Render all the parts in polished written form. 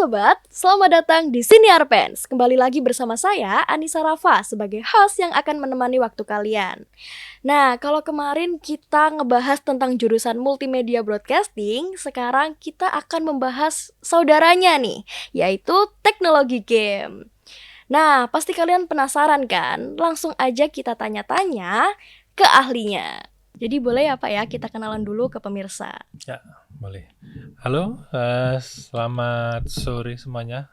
sobat, selamat datang di Siniar Pens. Kembali lagi bersama saya, Anissa Rafa, sebagai host yang akan menemani waktu kalian. Nah, kalau kemarin kita ngebahas tentang jurusan multimedia broadcasting, sekarang kita akan membahas saudaranya nih, yaitu teknologi game. Nah, pasti kalian penasaran kan? Langsung aja kita tanya-tanya ke ahlinya. Jadi boleh ya Pak ya, kita kenalan dulu ke pemirsa. Ya, boleh. Halo, selamat sore semuanya.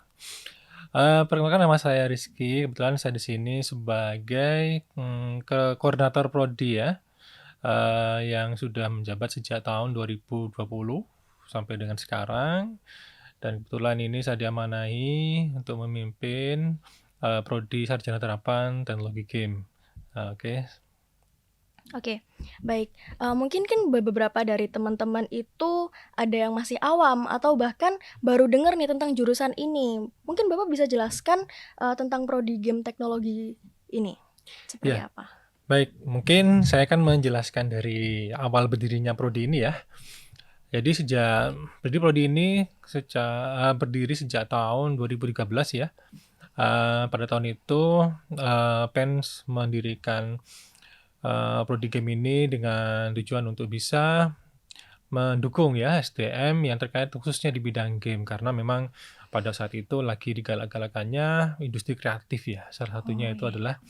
Perkenalkan, nama saya Rizky. Kebetulan saya di sini sebagai koordinator prodi ya, yang sudah menjabat sejak tahun 2020 sampai dengan sekarang. Dan kebetulan ini saya diamanahi untuk memimpin prodi Sarjana Terapan Teknologi Game. Oke. Oke, baik. Mungkin kan beberapa dari teman-teman itu ada yang masih awam atau bahkan baru dengar nih tentang jurusan ini. Mungkin Bapak bisa jelaskan tentang prodi game teknologi ini seperti Ya, apa? baik. Mungkin saya akan menjelaskan dari awal berdirinya prodi ini ya. Jadi prodi ini berdiri sejak tahun 2013 ya. Pada tahun itu PENS mendirikan prodi game ini dengan tujuan untuk bisa mendukung ya SDM yang terkait khususnya di bidang game, karena memang pada saat itu lagi digalak-galakannya industri kreatif ya. Salah satunya itu adalah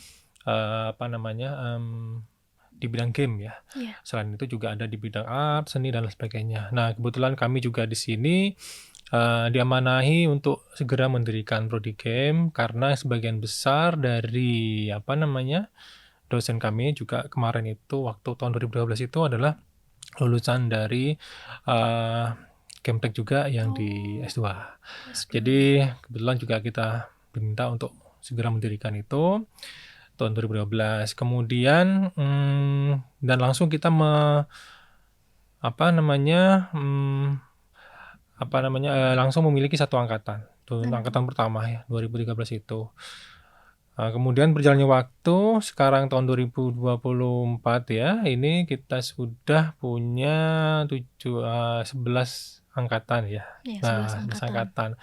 di bidang game ya. Iya. Selain itu juga ada di bidang art, seni dan lain sebagainya. Nah, kebetulan kami juga di sini diamanahi untuk segera mendirikan prodi game karena sebagian besar dari dosen kami juga kemarin itu waktu tahun 2012 itu adalah lulusan dari Gametech juga yang di S2. Jadi kebetulan juga kita diminta untuk segera mendirikan itu tahun 2012. Kemudian dan langsung kita langsung memiliki satu angkatan. Angkatan pertama ya, 2013 itu. Kemudian berjalannya waktu, sekarang tahun 2024 ya, ini kita sudah punya 11 angkatan ya. Iya, Nah, 11 11 angkatan. angkatan.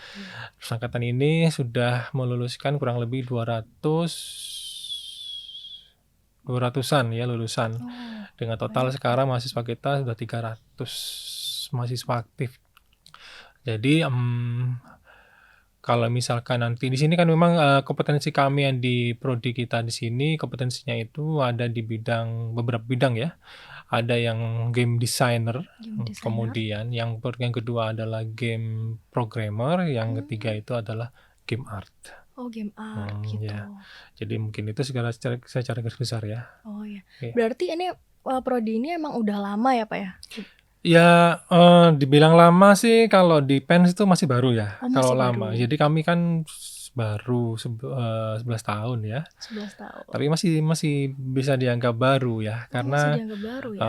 Terus angkatan ini sudah meluluskan kurang lebih 200-an ya lulusan. Dengan total sekarang mahasiswa kita sudah 300 mahasiswa aktif. Jadi kalau misalkan nanti di sini kan memang kompetensi kami yang di prodi kita di sini kompetensinya itu ada di beberapa bidang ya. Ada yang game designer, kemudian yang kedua adalah game programmer, yang ketiga itu adalah game art. Oh, game art gitu. Ya. Jadi mungkin itu secara garis besar ya. Oh iya. Oke. Berarti ini prodi ini emang udah lama ya Pak ya? Ya, dibilang lama sih kalau di PENS itu masih baru ya. Oh, Kalau masih lama. baru. Jadi kami kan baru 11 tahun ya. 11 tahun. Tapi masih bisa dianggap baru ya, karena masih dianggap baru ya.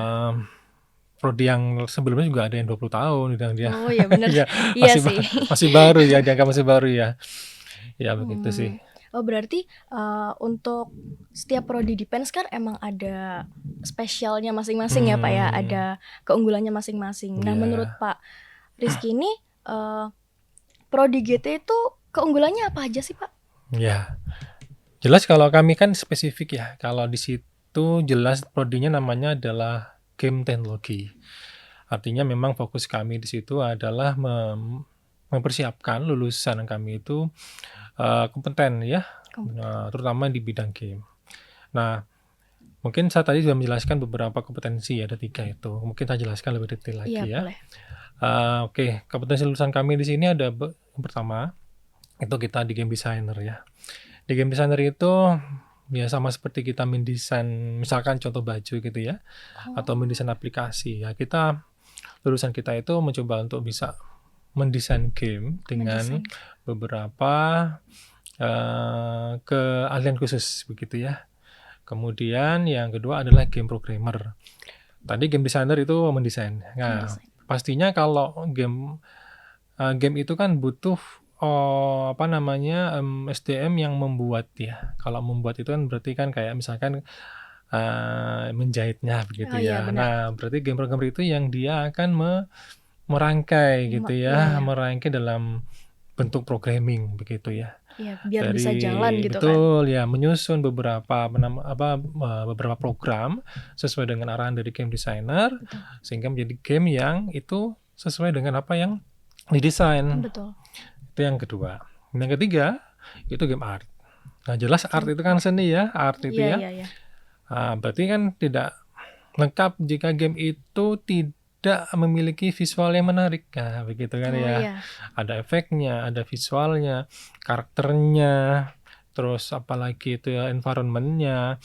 prodi yang sebelumnya juga ada yang 20 tahun yang dia. Oh iya benar. Ya, Iya sih. masih baru ya, dianggap masih baru ya. Ya begitu sih. Oh berarti untuk setiap prodi di PENS kan emang ada spesialnya masing-masing ya Pak ya, ada keunggulannya masing-masing. Nah menurut Pak Rizky ini prodi GT itu keunggulannya apa aja sih Pak? Ya, jelas kalau kami kan spesifik ya. Kalau di situ jelas prodinya namanya adalah game teknologi. Artinya memang fokus kami di situ adalah mempersiapkan lulusan kami itu kompeten ya, terutama di bidang game. Nah, mungkin saya tadi sudah menjelaskan beberapa kompetensi, ada 3 itu. Mungkin saya jelaskan lebih detail lagi ya. Boleh. Oke, kompetensi lulusan kami di sini ada yang pertama itu kita di game designer ya. Di game designer itu ya sama seperti kita mendesain misalkan contoh baju gitu ya, atau mendesain aplikasi ya. Lulusan kita itu mencoba untuk bisa mendesain game dengan beberapa keahlian khusus begitu ya. Kemudian yang kedua adalah game programmer. Tadi game designer itu mendesain. Nah, pastinya kalau game itu kan butuh SDM yang membuat ya. Kalau membuat itu kan berarti kan kayak misalkan menjahitnya begitu ya. Nah, berarti game programmer itu yang dia akan merangkai gitu ya, merangkai dalam bentuk programming begitu ya. Iya, biar bisa jalan gitu kan. Betul ya, menyusun beberapa beberapa program sesuai dengan arahan dari game designer Betul. sehingga menjadi game yang itu sesuai dengan apa yang didesain. Betul. Itu yang kedua. Yang ketiga itu game art. Nah, jelas art itu kan seni ya, art itu ya. Iya. Berarti kan tidak lengkap jika game itu tidak memiliki visual yang menarik. Nah, begitu kan ya. Iya. Ada efeknya, ada visualnya, karakternya, terus apalagi itu ya environment-nya.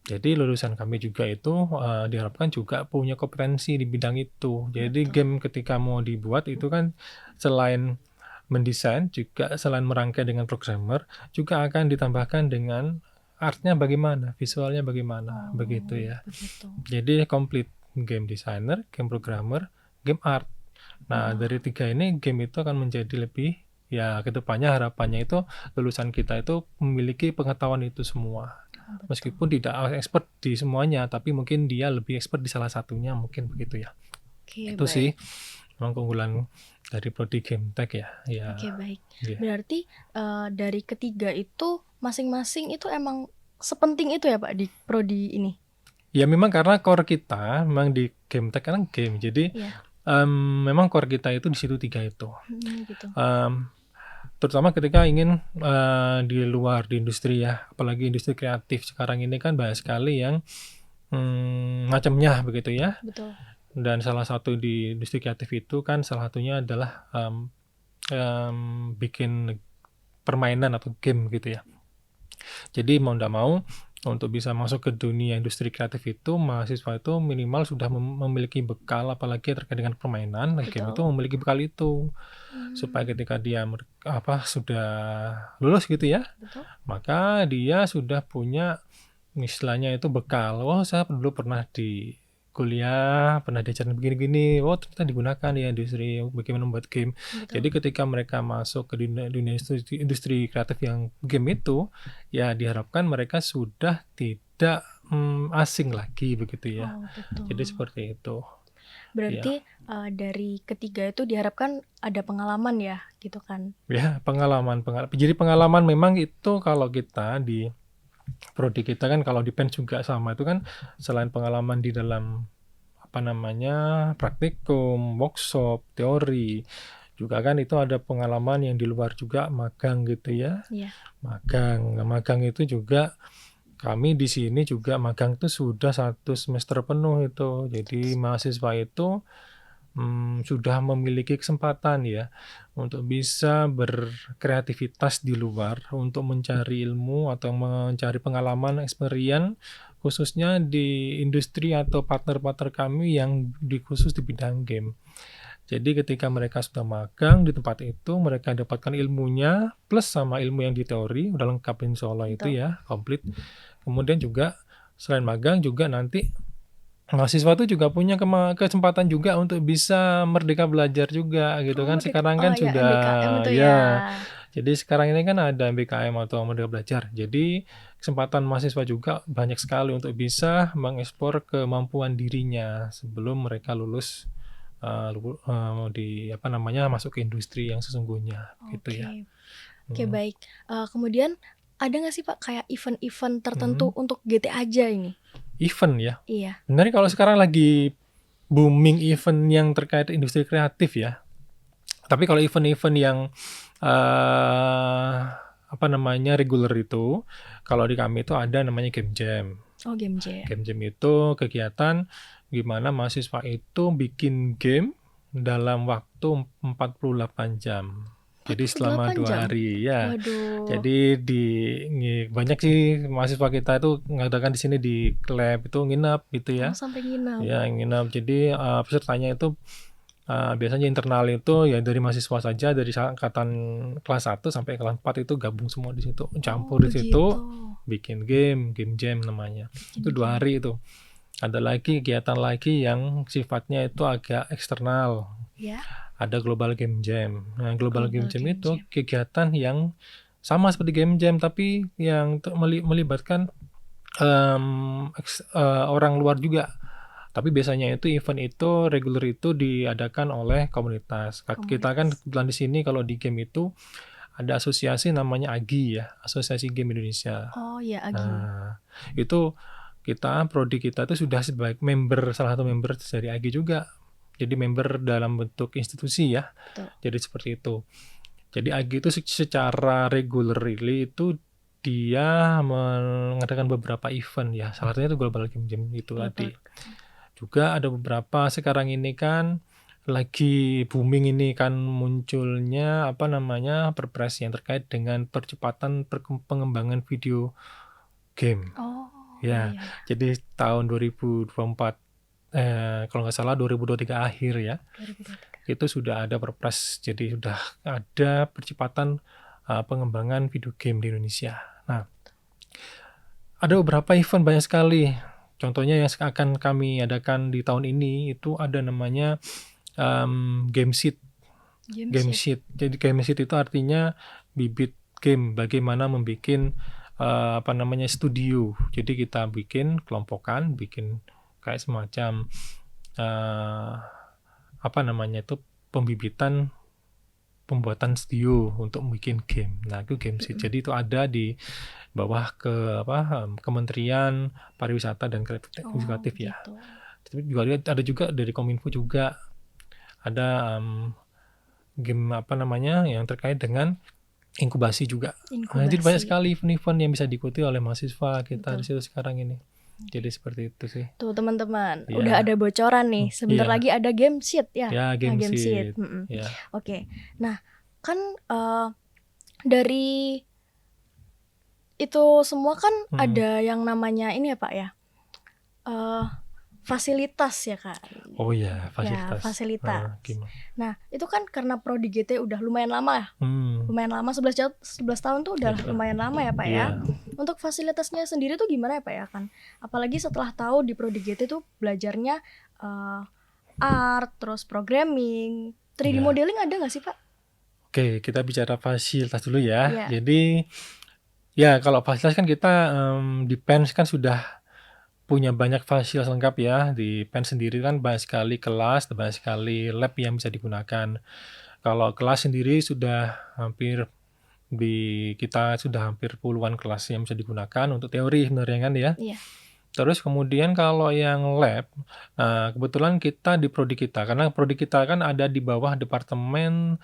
Jadi lulusan kami juga itu diharapkan juga punya kompetensi di bidang itu. Jadi Betul. game ketika mau dibuat itu kan selain mendesain juga selain merangkai dengan programmer juga akan ditambahkan dengan artnya bagaimana, visualnya bagaimana, begitu ya. Begitu. Jadi komplit game designer, game programmer, game art. Nah, dari 3 ini game itu akan menjadi lebih ya kedepannya harapannya itu lulusan kita itu memiliki pengetahuan itu semua. Meskipun tidak expert di semuanya, tapi mungkin dia lebih expert di salah satunya mungkin begitu ya. Oke, Itu sih memang keunggulan dari prodi game tech ya. Oke, baik. Iya. Berarti dari ketiga itu masing-masing itu emang sepenting itu ya Pak di prodi ini? Ya memang karena core kita memang di game tech kan game. Jadi memang core kita itu di situ 3 itu. Gitu. Terutama ketika ingin di luar di industri ya, apalagi industri kreatif sekarang ini kan banyak sekali yang macamnya begitu ya. Betul. Dan salah satu di industri kreatif itu kan salah satunya adalah bikin permainan atau game gitu ya. Jadi mau nggak mau untuk bisa masuk ke dunia industri kreatif itu mahasiswa itu minimal sudah memiliki bekal, apalagi terkait dengan permainan. Game itu memiliki bekal itu supaya ketika dia sudah lulus gitu ya, maka dia sudah punya istilahnya itu bekal. Oh, saya dulu pernah di kuliah, pernah diajarin begini-gini. Oh, ternyata digunakan ya industri bagaimana membuat game. Jadi ketika mereka masuk ke dunia industri kreatif yang game itu, ya diharapkan mereka sudah tidak asing lagi begitu ya. Jadi seperti itu. Berarti dari ketiga itu diharapkan ada pengalaman ya, gitu kan? Ya, pengalaman. Jadi pengalaman memang itu kalau kita di prodi kita kan kalau di PEN juga sama itu kan selain pengalaman di dalam praktikum, workshop, teori, juga kan itu ada pengalaman yang di luar juga magang gitu ya. Iya. Magang. Nah, magang itu juga kami di sini juga magang itu sudah 1 semester penuh itu. Jadi mahasiswa itu sudah memiliki kesempatan ya untuk bisa berkreativitas di luar untuk mencari ilmu atau mencari pengalaman, experience khususnya di industri atau partner-partner kami yang khusus di bidang game. Jadi ketika mereka sudah magang di tempat itu, mereka dapatkan ilmunya plus sama ilmu yang di teori, udah lengkap insya Allah itu ya, komplit. Kemudian juga selain magang juga nanti mahasiswa itu juga punya kesempatan juga untuk bisa merdeka belajar juga gitu kan. Sekarang kan sudah MBKM itu ya. Jadi sekarang ini kan ada MBKM atau merdeka belajar. Jadi kesempatan mahasiswa juga banyak sekali untuk bisa mengeksplor kemampuan dirinya sebelum mereka lulus masuk ke industri yang sesungguhnya gitu ya. Oke, baik. Kemudian ada nggak sih Pak kayak event-event tertentu untuk GT aja ini? Event ya? Iya. Sebenarnya kalau sekarang lagi booming event yang terkait industri kreatif ya. Tapi kalau event-event yang reguler itu, kalau di kami itu ada namanya Game Jam. Oh, Game Jam. Game Jam itu kegiatan gimana mahasiswa itu bikin game dalam waktu 48 jam. Jadi selama 2 hari ya. Jadi banyak sih mahasiswa kita itu mengadakan di sini di lab itu nginap gitu ya. Sampai nginap. Ya, nginap. Jadi pesertanya itu biasanya internal itu ya dari mahasiswa saja dari angkatan kelas 1 sampai kelas 4 itu gabung semua di situ, campur di situ, bikin game jam namanya. Itu 2 hari itu. Ada lagi kegiatan lagi yang sifatnya itu agak eksternal. Ya. Ada Global Game Jam. Nah, Global Game Jam itu kegiatan yang sama seperti Game Jam tapi yang melibatkan orang luar juga. Tapi biasanya itu event itu reguler itu diadakan oleh komunitas. Kita kan Komunitas. kebetulan di sini kalau di game itu ada asosiasi namanya AGI ya, Asosiasi Game Indonesia. Oh ya, Agi. Nah, itu prodi kita itu sudah sebagai member, salah satu member dari AGI juga. Jadi member dalam bentuk institusi ya. Betul. Jadi seperti itu. Jadi AGI itu secara regularly itu dia mengadakan beberapa event ya. Salah satunya itu Global Game Jam itu tadi. Juga ada beberapa sekarang ini kan lagi booming ini kan munculnya perpres yang terkait dengan percepatan pengembangan video game. Oh Ya, iya. jadi tahun 2024 kalau nggak salah 2023 akhir ya, 2023. itu sudah ada perpres. Jadi sudah ada percepatan pengembangan video game di Indonesia. Nah, ada beberapa event banyak sekali. Contohnya yang akan kami adakan di tahun ini itu ada namanya Game Seed. Game Seed. Jadi Game Seed itu artinya bibit game, bagaimana membuat studio. Jadi kita bikin kelompokan, bikin kayak semacam pembibitan pembuatan studio untuk bikin game. Nah, itu Game Seed. Jadi itu ada di bawah Kementerian Pariwisata dan Kreatif ya. Gitu. Tapi juga ada juga dari Kominfo juga ada game yang terkait dengan inkubasi juga. Nah, jadi banyak sekali event-event yang bisa diikuti oleh mahasiswa kita di situ sekarang ini. Jadi seperti itu sih. Tuh teman-teman, udah ada bocoran nih. Sebentar lagi ada Game Seed ya. Ya, Game Seed. Ya. Oke. Nah, kan dari itu semua kan ada yang namanya ini ya Pak ya, fasilitas ya kan. Oh ya, fasilitas. Ya, fasilitas. Nah, itu kan karena Prodi GT udah lumayan lama ya. Lumayan lama, 11 tahun tuh udah lumayan lama ya Pak ya. Untuk fasilitasnya sendiri tuh gimana ya Pak ya kan? Apalagi setelah tahu di Prodi GT tuh belajarnya art, terus programming, 3D modeling ada nggak sih Pak? Oke, kita bicara fasilitas dulu ya. Jadi ya kalau fasilitas kan kita di PENS kan sudah punya banyak fasilitas lengkap ya. Di PENS sendiri kan banyak sekali kelas, banyak sekali lab yang bisa digunakan. Kalau kelas sendiri sudah hampir puluhan kelas yang bisa digunakan untuk teori sebenarnya kan ya. Iya. Terus kemudian kalau yang lab, kebetulan kita di prodi kita, karena prodi kita kan ada di bawah Departemen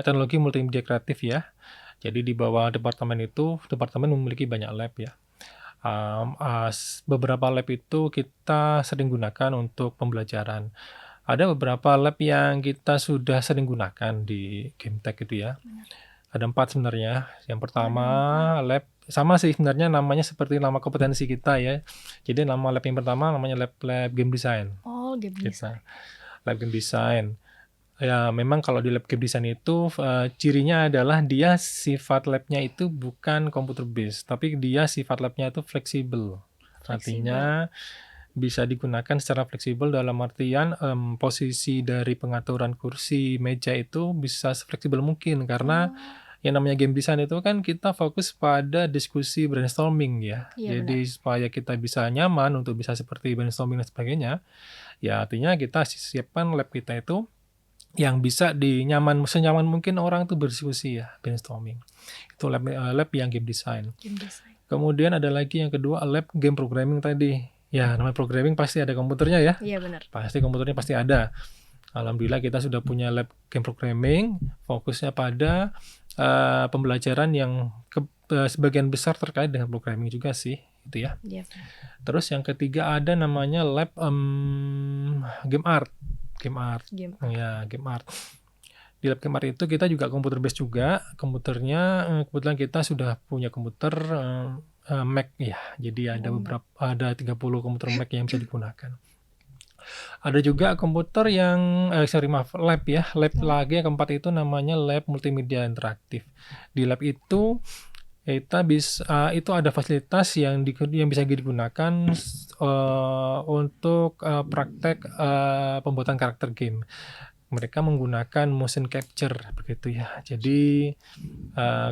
Teknologi Multimedia Kreatif ya. Jadi di bawah departemen memiliki banyak lab ya. Beberapa lab itu kita sering gunakan untuk pembelajaran. Ada beberapa lab yang kita sudah sering gunakan di GameTech itu ya. Ada 4 sebenarnya. Yang pertama lab sama sih sebenarnya namanya seperti nama kompetensi kita ya. Jadi nama lab yang pertama namanya lab game design. Oh, game design. Lab game design. Ya memang kalau di lab game design itu cirinya adalah dia sifat labnya itu bukan computer based, tapi dia sifat labnya itu fleksibel. Artinya bisa digunakan secara fleksibel dalam artian posisi dari pengaturan kursi meja itu bisa fleksibel mungkin karena yang namanya game design itu kan kita fokus pada diskusi brainstorming ya. Jadi supaya kita bisa nyaman untuk bisa seperti brainstorming dan sebagainya, ya artinya kita siapkan lab kita itu yang bisa senyaman mungkin orang tuh berdiskusi ya, brainstorming. Itu lab yang game design. Kemudian ada lagi yang kedua lab game programming tadi. Ya, namanya programming pasti ada komputernya ya. Iya benar. Pasti komputernya pasti ada. Alhamdulillah kita sudah punya lab game programming, fokusnya pada pembelajaran yang sebagian besar terkait dengan programming juga sih, itu ya. Terus yang ketiga ada namanya lab game art. Ya, game art. Di lab game art itu kita juga komputer based juga. Komputernya kebetulan kita sudah punya komputer Mac ya. Jadi ada 30 komputer Mac yang bisa digunakan. Ada juga komputer yang lab ya. Lab lagi yang keempat itu namanya lab multimedia interaktif. Di lab itu kita itu ada fasilitas yang bisa digunakan untuk praktek pembuatan karakter game. Mereka menggunakan motion capture begitu ya. Jadi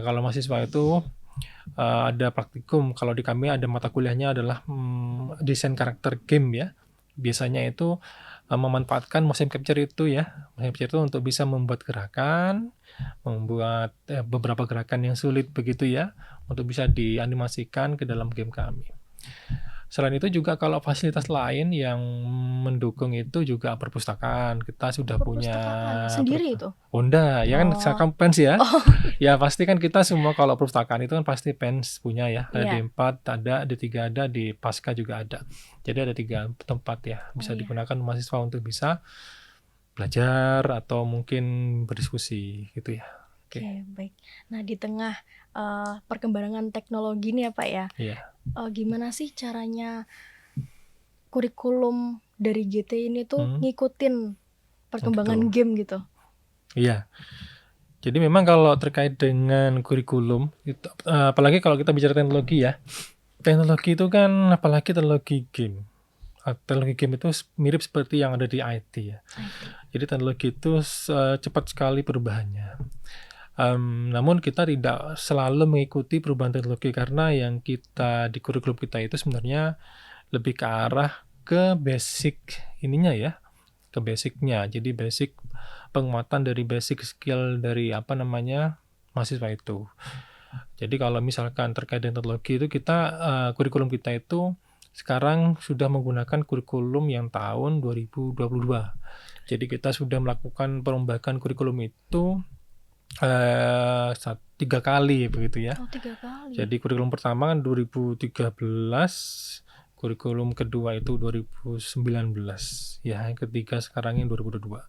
kalau mahasiswa itu ada praktikum. Kalau di kami ada mata kuliahnya adalah desain karakter game ya. Biasanya itu memanfaatkan motion capture itu ya. Motion capture itu untuk bisa membuat gerakan, membuat beberapa gerakan yang sulit begitu ya, untuk bisa dianimasikan ke dalam game kami. Selain itu juga kalau fasilitas lain yang mendukung itu juga perpustakaan. Kita sudah punya Perpustakaan sendiri itu? Honda, ya kan Oh. kamu fans ya? Oh. Ya pasti kan kita semua kalau perpustakaan itu kan pasti fans punya ya. Ada Iya. D4 ada, D3 ada, di Pasca juga ada. Jadi ada 3 tempat ya bisa iya. digunakan mahasiswa untuk bisa belajar atau mungkin berdiskusi gitu ya. Oke, baik. Nah, di tengah perkembangan teknologi nih ya Pak ya, Iya. Gimana sih caranya kurikulum dari GT ini tuh ngikutin perkembangan game gitu? Iya. Jadi memang kalau terkait dengan kurikulum, itu, apalagi kalau kita bicara teknologi ya, teknologi itu kan apalagi teknologi game. Teknologi game itu mirip seperti yang ada di IT ya. Jadi teknologi itu cepat sekali perubahannya. Namun kita tidak selalu mengikuti perubahan teknologi karena yang kita di kurikulum kita itu sebenarnya lebih ke arah ke basic ininya ya, ke basicnya. Jadi basic penguatan dari basic skill dari mahasiswa itu. Jadi kalau misalkan terkait dengan teknologi itu kita kurikulum kita itu sekarang sudah menggunakan kurikulum yang tahun 2022. Jadi kita sudah melakukan perombakan kurikulum itu 3 kali begitu ya. Oh, 3 kali. Jadi kurikulum pertama kan 2013, kurikulum kedua itu 2019, ya yang ketiga sekarang ini 2022.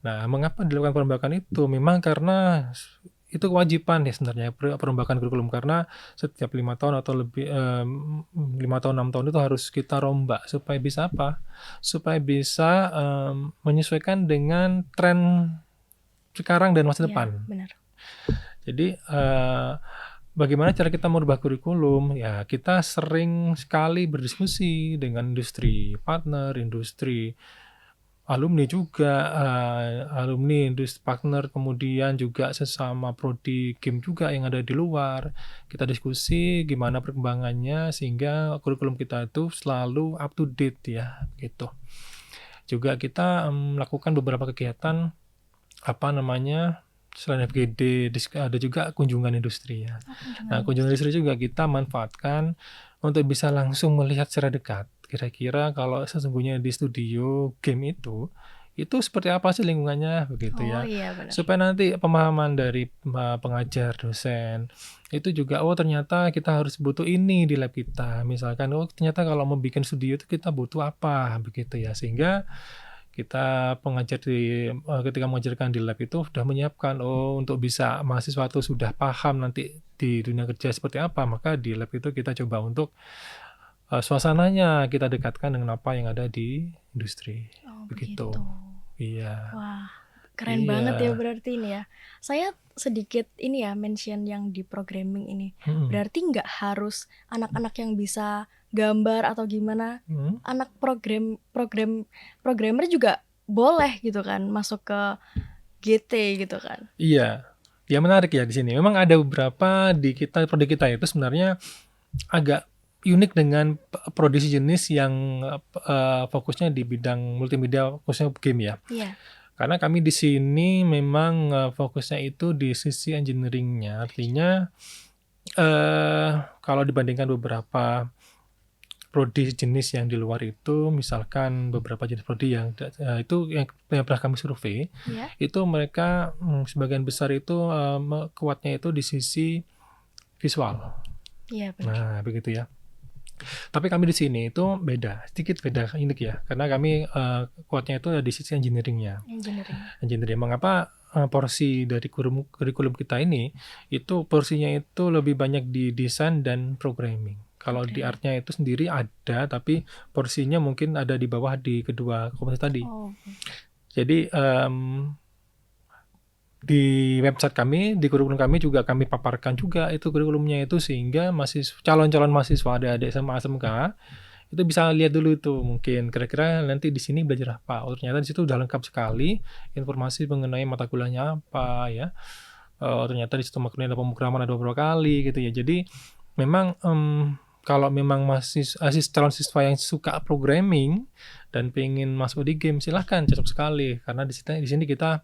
Nah, mengapa dilakukan perombakan itu? Memang karena itu kewajiban ya sebenarnya perombakan kurikulum, karena setiap 5 tahun atau lebih 5 tahun 6 tahun itu harus kita rombak supaya bisa apa? Supaya bisa menyesuaikan dengan tren sekarang dan masa depan. Benar. Jadi bagaimana cara kita merubah kurikulum? Ya kita sering sekali berdiskusi dengan industri partner, industri alumni juga, alumni, industri partner, kemudian juga sesama prodi game juga yang ada di luar. Kita diskusi gimana perkembangannya sehingga kurikulum kita itu selalu up to date ya, gitu. Juga kita melakukan beberapa kegiatan selain FGD, ada juga kunjungan industri ya. Nah, kunjungan industri juga kita manfaatkan untuk bisa langsung melihat secara dekat. Kira-kira kalau sesungguhnya di studio game itu seperti apa sih lingkungannya begitu ya. Iya, benar. Supaya nanti pemahaman dari pengajar, dosen itu juga ternyata kita harus butuh ini di lab kita. Misalkan ternyata kalau mau bikin studio itu kita butuh apa begitu ya. Sehingga kita pengajar ketika mengajarkan di lab itu sudah menyiapkan untuk bisa mahasiswa itu sudah paham nanti di dunia kerja seperti apa, maka di lab itu kita coba untuk suasananya kita dekatkan dengan apa yang ada di industri. Begitu. Iya. Wah, keren banget ya berarti ini ya. Saya sedikit ini ya mention yang di programming ini. Berarti nggak harus anak-anak yang bisa gambar atau gimana, anak programmer juga boleh gitu kan masuk ke GT gitu kan. Iya, ya menarik ya di sini. Memang ada beberapa prodi kita itu sebenarnya agak unik dengan prodi jenis yang fokusnya di bidang multimedia, khususnya game ya. Iya. Karena kami di sini memang fokusnya itu di sisi engineering-nya. Artinya kalau dibandingkan beberapa prodi jenis yang di luar itu, misalkan beberapa jenis prodi yang itu yang pernah kami survei, itu mereka sebagian besar itu kuatnya itu di sisi visual. Iya, benar. Nah, begitu ya. Tapi kami di sini itu sedikit beda unik ya, karena kami kuatnya itu di sisi engineering-nya. Engineering. Mengapa porsi dari kurikulum kita ini itu porsinya itu lebih banyak di desain dan programming. Kalau di artnya itu sendiri ada, tapi porsinya mungkin ada di bawah di kedua kompetensi tadi. Jadi di website kami, di kurikulum kami juga kami paparkan juga itu kurikulumnya itu, sehingga calon-calon mahasiswa adik-adik SMA SMK itu bisa lihat dulu itu mungkin kira-kira nanti di sini belajar apa. Ternyata di situ udah lengkap sekali informasi mengenai mata kuliahnya apa ya. ternyata di situ ada pemrograman ada beberapa kali gitu ya. Jadi memang, kalau memang calon siswa yang suka programming dan pengen masuk di game, silahkan, cocok sekali. Karena di sini kita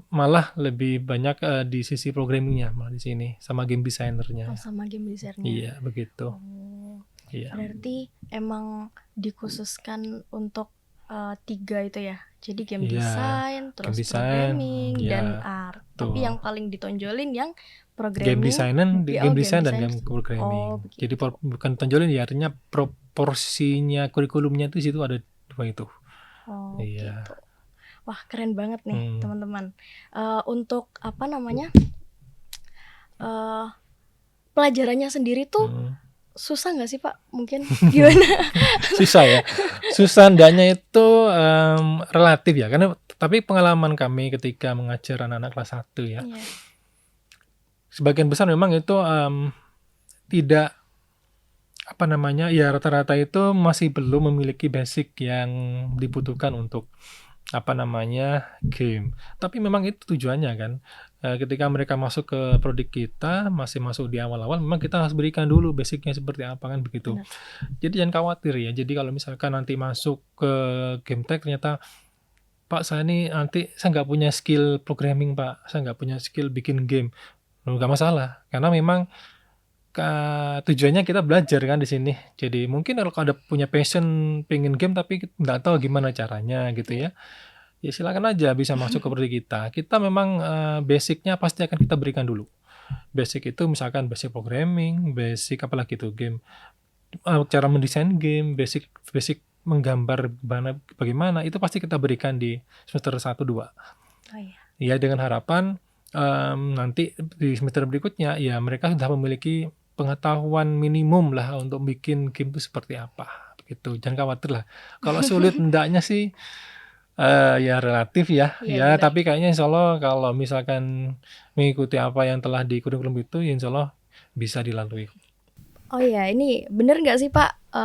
malah lebih banyak, di sisi programming-nya malah di sini, sama game designer-nya. Oh, sama game designer-nya. Iya, begitu. Oh, Iya. berarti emang dikhususkan untuk 3 itu ya. Jadi game Iya, design, game terus design, programming, dan iya, art. betul. Tapi yang paling ditonjolin yang Game programming, design game design dan design. game programming. Oh, Jadi begitu. bukan tonjolin ya, artinya proporsinya kurikulumnya itu di situ ada 2 itu. Oh, Iya. gitu. Wah, keren banget nih, teman-teman. Untuk apa namanya? Pelajarannya sendiri tuh susah nggak sih, Pak? Mungkin gimana? Susah ya. Susah ndaknya itu relatif ya. Karena tapi pengalaman kami ketika mengajar anak-anak kelas 1 ya. Iya. Sebagian besar memang itu tidak apa namanya, ya rata-rata itu masih belum memiliki basic yang dibutuhkan untuk apa namanya, game. Tapi memang itu tujuannya kan. Ketika mereka masuk ke prodi kita, masih masuk di awal-awal, memang kita harus berikan dulu basicnya seperti apa kan begitu. Benar. Jadi jangan khawatir ya. Jadi kalau misalkan nanti masuk ke game tech ternyata, Pak saya ini nanti saya nggak punya skill programming Pak, saya nggak punya skill bikin game. Nggak masalah, karena memang tujuannya kita belajar kan di sini. Jadi mungkin kalau ada punya passion pengen game tapi nggak tahu gimana caranya gitu ya. Ya silakan aja bisa masuk ke prodi kita. Kita memang basic-nya pasti akan kita berikan dulu. Basic itu misalkan basic programming, basic apalagi itu game, cara mendesain game, basic menggambar bagaimana itu pasti kita berikan di semester 1, 2. Oh iya. Ya dengan harapan nanti di semester berikutnya ya mereka sudah memiliki pengetahuan minimum lah untuk bikin game itu seperti apa gitu. Jangan khawatir lah. Kalau sulit ndaknya sih ya relatif ya. Iya, Ya benar. tapi kayaknya insyaallah kalau misalkan mengikuti apa yang telah di kurikulum itu ya insyaallah bisa dilalui. Oh iya, ini bener nggak sih Pak?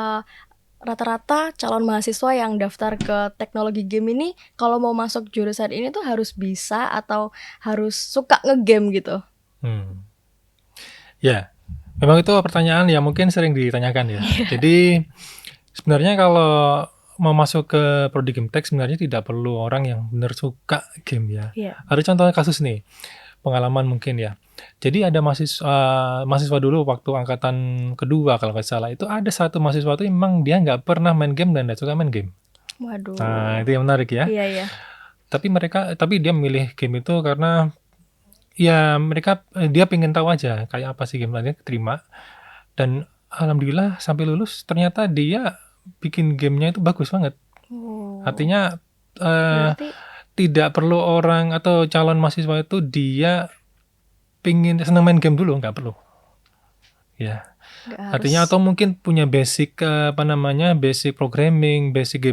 Rata-rata calon mahasiswa yang daftar ke teknologi game ini kalau mau masuk jurusan ini tuh harus bisa atau harus suka ngegame gitu? Ya, memang itu pertanyaan yang mungkin sering ditanyakan ya. Jadi sebenarnya kalau mau masuk ke prodi game tech sebenarnya tidak perlu orang yang benar suka game ya. Iya. Ada contoh kasus nih, pengalaman mungkin ya. Jadi ada mahasiswa dulu waktu angkatan kedua kalau nggak salah, itu ada satu mahasiswa itu memang dia nggak pernah main game dan nggak suka main game. Waduh. Nah itu yang menarik ya. Iya, iya. Tapi dia memilih game itu karena ya dia pengen tahu aja kayak apa sih game lainnya, terima. Dan alhamdulillah sampai lulus ternyata dia bikin gamenya itu bagus banget. Oh. Artinya Berarti tidak perlu orang atau calon mahasiswa itu dia pengen senang main game dulu, nggak perlu. Ya. nggak Artinya harus. atau mungkin punya basic basic programming, basic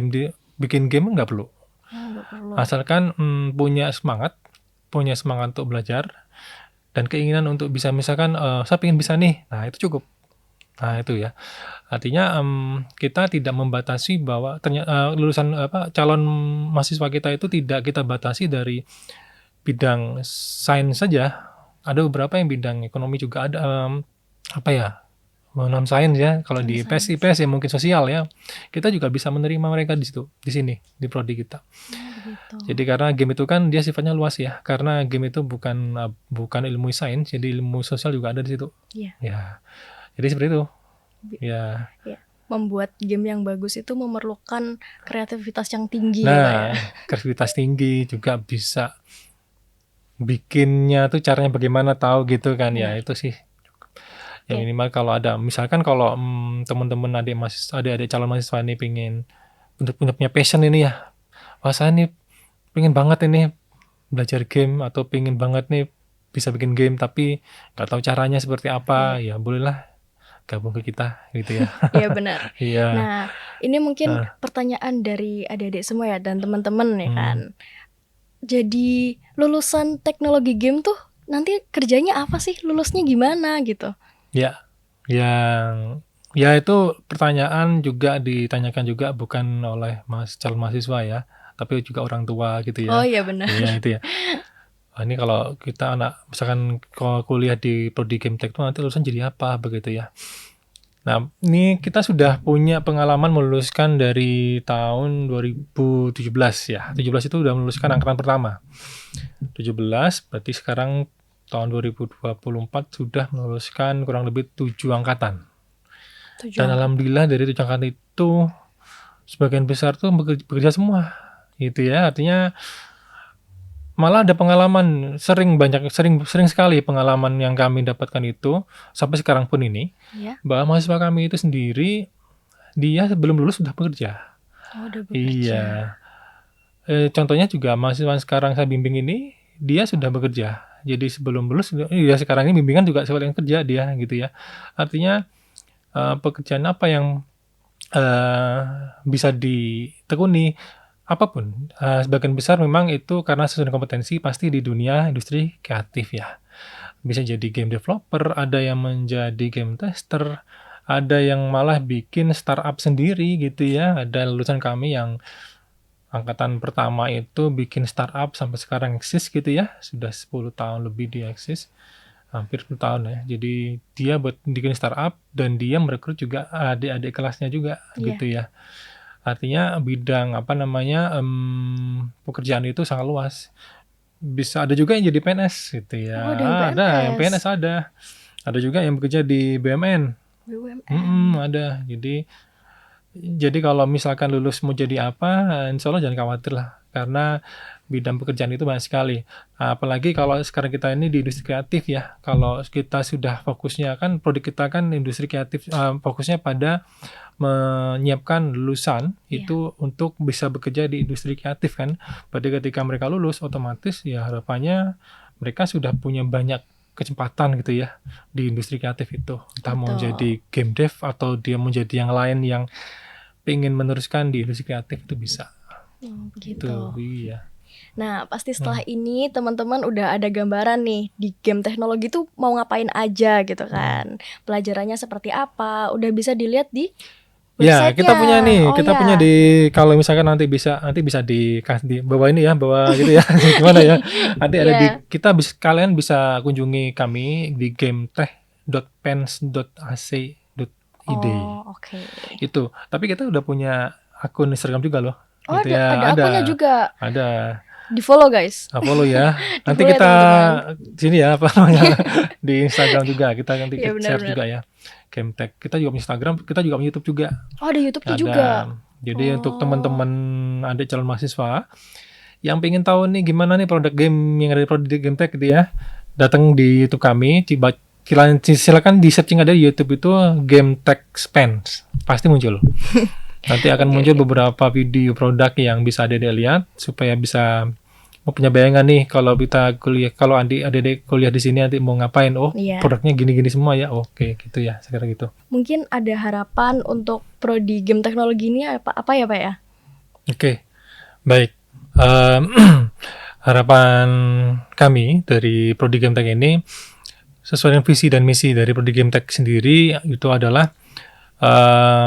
bikin game nggak perlu. Nggak perlu. Asalkan punya semangat untuk belajar dan keinginan untuk bisa misalkan saya pengen bisa nih, nah itu cukup. Nah itu ya. Artinya kita tidak membatasi bahwa lulusan calon mahasiswa kita itu tidak kita batasi dari bidang sains saja. Ada beberapa yang bidang ekonomi juga ada non sains ya. Kalau di IPS ya mungkin sosial ya. Kita juga bisa menerima mereka di sini di prodi kita. Begitu. Jadi karena game itu kan dia sifatnya luas ya. Karena game itu bukan ilmu sains, jadi ilmu sosial juga ada di situ. Iya. Ya. Jadi seperti itu. Ya. Membuat game yang bagus itu memerlukan kreativitas yang tinggi. Nah, kreativitas tinggi juga bisa bikinnya tuh caranya bagaimana tahu gitu kan ya. Itu sih. Ya minimal kalau ada misalkan kalau teman-teman adik-adik calon mahasiswa ini pengen punya passion ini ya. Wah saya nih pengen banget ini belajar game atau pengen banget nih bisa bikin game tapi nggak tahu caranya seperti apa, ya bolehlah gabung ke kita gitu ya. Iya benar. Iya. Nah ini mungkin pertanyaan dari adik-adik semua ya dan teman-teman ya kan. Jadi lulusan teknologi game tuh nanti kerjanya apa sih? Lulusnya gimana gitu? Ya, itu pertanyaan juga ditanyakan juga bukan oleh calon mahasiswa ya, tapi juga orang tua gitu ya. Oh iya benar. Iya itu ya. Ini kalau kita anak misalkan kalau kuliah di prodi Gametek tuh nanti lulusan jadi apa begitu ya. Nah, ini kita sudah punya pengalaman meluluskan dari tahun 2017 ya. 17 itu udah meluluskan angkatan pertama. 17 berarti sekarang tahun 2024 sudah meluluskan kurang lebih 7 angkatan. Dan alhamdulillah dari 7 angkatan itu sebagian besar tuh bekerja semua gitu ya. Artinya malah ada pengalaman sering sekali pengalaman yang kami dapatkan itu sampai sekarang pun ini Ya. bahwa mahasiswa kami itu sendiri dia sebelum lulus sudah bekerja. Oh, udah bekerja. Iya. Contohnya juga mahasiswa sekarang saya bimbing ini dia sudah bekerja. Jadi sebelum lulus ya sekarang ini bimbingan juga sebagai kerja dia gitu ya. Artinya pekerjaan apa yang bisa ditekuni apapun, sebagian besar memang itu karena sesuai dengan kompetensi pasti di dunia industri kreatif ya. Bisa jadi game developer, ada yang menjadi game tester, ada yang malah bikin startup sendiri gitu ya. Ada lulusan kami yang angkatan pertama itu bikin startup sampai sekarang eksis gitu ya. Sudah 10 tahun lebih dia eksis. Hampir 10 tahun ya. Jadi dia buat bikin startup dan dia merekrut juga adik-adik kelasnya juga gitu ya. Artinya bidang pekerjaan itu sangat luas. Bisa ada juga yang jadi PNS gitu ya. Oh, ada yang Ada yang PNS. PNS ada. Ada juga yang bekerja di BUMN. Ada. Jadi kalau misalkan lulus mau jadi apa, insya Allah jangan khawatir lah. Karena bidang pekerjaan itu banyak sekali. Apalagi kalau sekarang kita ini di industri kreatif ya. Kalau kita sudah fokusnya kan, produk kita kan industri kreatif, fokusnya pada menyiapkan lulusan itu untuk bisa bekerja di industri kreatif kan. Berarti ketika mereka lulus otomatis ya harapannya mereka sudah punya banyak kesempatan gitu ya di industri kreatif itu. Entah mau jadi game dev atau dia mau jadi yang lain yang pengen meneruskan di industri kreatif itu bisa. Begitu. Iya. Nah, pasti setelah ini teman-teman udah ada gambaran nih di game teknologi tuh mau ngapain aja gitu kan. Pelajarannya seperti apa, udah bisa dilihat di ya, website-nya. kita punya nih, Oh, kita ya. punya di kalau misalkan nanti bisa di bawah ini ya, bawah gitu ya. Gimana ya? Nanti ada di kalian bisa kunjungi kami di gametech.pens.ac.id. Oh, oke. Itu. Tapi kita udah punya akun Instagram juga loh. Oh, Gitu ya. ada akunnya juga. Ada. Di-follow guys. Follow ya. Nanti Di-follow ya, kita teman-teman. sini ya apa namanya di Instagram juga. Kita nanti Iya, share benar-benar. juga ya. Gametech. Kita juga punya Instagram, kita juga punya YouTube juga. Oh, ada YouTube-nya juga. Jadi untuk teman-teman adik calon mahasiswa yang pengen tahu nih gimana nih produk game yang ada di Prodi Gametech gitu ya, datang di YouTube kami, silakan di searching ada di YouTube itu Gametech Spends, pasti muncul. Nanti akan muncul beberapa video produk yang bisa adik lihat supaya bisa punya bayangan nih kalau kita kuliah, kalau adik-adik kuliah di sini nanti mau ngapain, produknya gini-gini semua ya, oke gitu ya, sekarang gitu. Mungkin ada harapan untuk prodi game teknologi ini apa ya Pak ya? Oke, baik. Harapan kami dari Prodi Gametech ini sesuai dengan visi dan misi dari Prodi Gametech sendiri itu adalah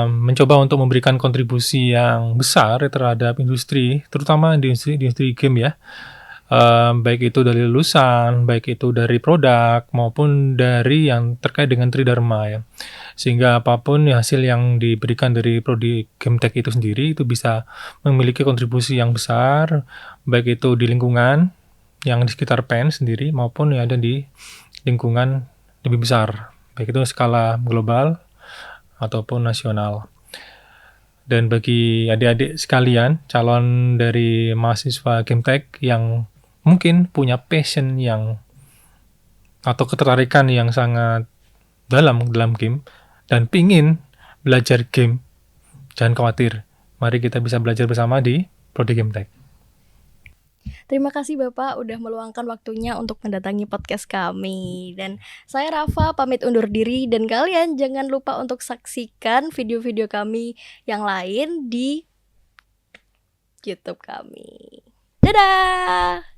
mencoba untuk memberikan kontribusi yang besar terhadap industri, terutama di industri game ya. Baik itu dari lulusan, baik itu dari produk maupun dari yang terkait dengan Tridharma ya. Sehingga apapun hasil yang diberikan dari Prodi Gametech itu sendiri itu bisa memiliki kontribusi yang besar, baik itu di lingkungan yang di sekitar PEN sendiri maupun yang ada di lingkungan lebih besar, baik itu skala global ataupun nasional. Dan bagi adik-adik sekalian, calon dari mahasiswa Gametech yang mungkin punya passion yang atau ketertarikan yang sangat dalam game dan pingin belajar game, jangan khawatir. Mari kita bisa belajar bersama di Prodi Gametech. Terima kasih Bapak udah meluangkan waktunya untuk mendatangi podcast kami. Dan saya Rafa pamit undur diri dan kalian jangan lupa untuk saksikan video-video kami yang lain di YouTube kami. Dadah!